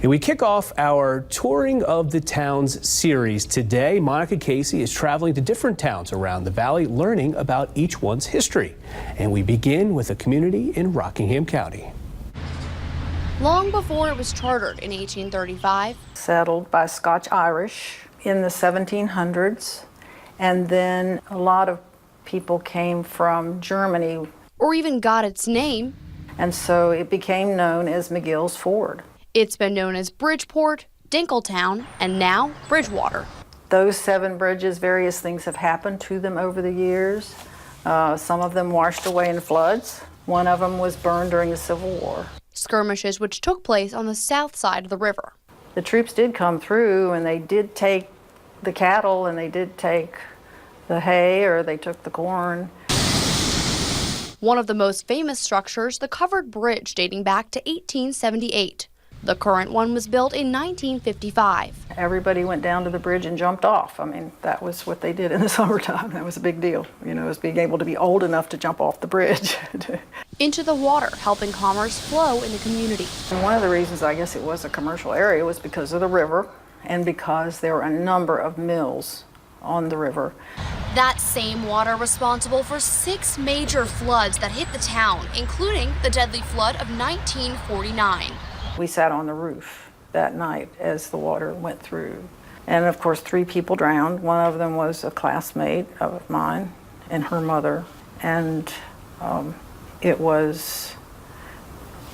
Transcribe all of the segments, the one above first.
And we kick off our Touring of the Towns series today. Monica Casey is traveling to different towns around the valley, learning about each one's history. And we begin with a community in Rockingham County. Long before it was chartered in 1835. Settled by Scotch-Irish in the 1700s. And then a lot of people came from Germany. Or even got its name. And so it became known as McGill's Ford. It's been known as Bridgeport, Dinkletown, and now Bridgewater. Those 7 bridges, various things have happened to them over the years. Some of them washed away in floods. One of them was burned during the Civil War. Skirmishes which took place on the south side of the river. The troops did come through, and they did take the cattle, and they did take the hay, or they took the corn. One of the most famous structures, the covered bridge dating back to 1878. The current one was built in 1955. Everybody went down to the bridge and jumped off. I mean, that was what they did in the summertime. That was a big deal, you know, was being able to be old enough to jump off the bridge. Into the water, helping commerce flow in the community. And one of the reasons I guess it was a commercial area was because of the river and because there were a number of mills on the river. That same water responsible for 6 major floods that hit the town, including the deadly flood of 1949. We sat on the roof that night as the water went through. And of course 3 people drowned. One of them was a classmate of mine and her mother. And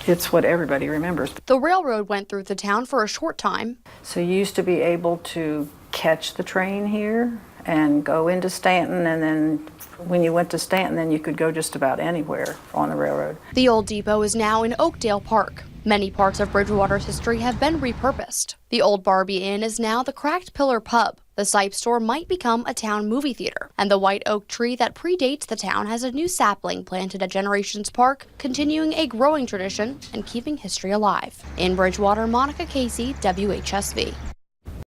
it's what everybody remembers. The railroad went through the town for a short time. So you used to be able to catch the train here and go into Stanton, and then when you went to Stanton, then you could go just about anywhere on the railroad. The old depot is now in Oakdale Park. Many parts of Bridgewater's history have been repurposed. The old Barbie Inn is now the Cracked Pillar Pub. The Sipe store might become a town movie theater. And the white oak tree that predates the town has a new sapling planted at Generations Park, continuing a growing tradition and keeping history alive. In Bridgewater, Monica Casey, WHSV.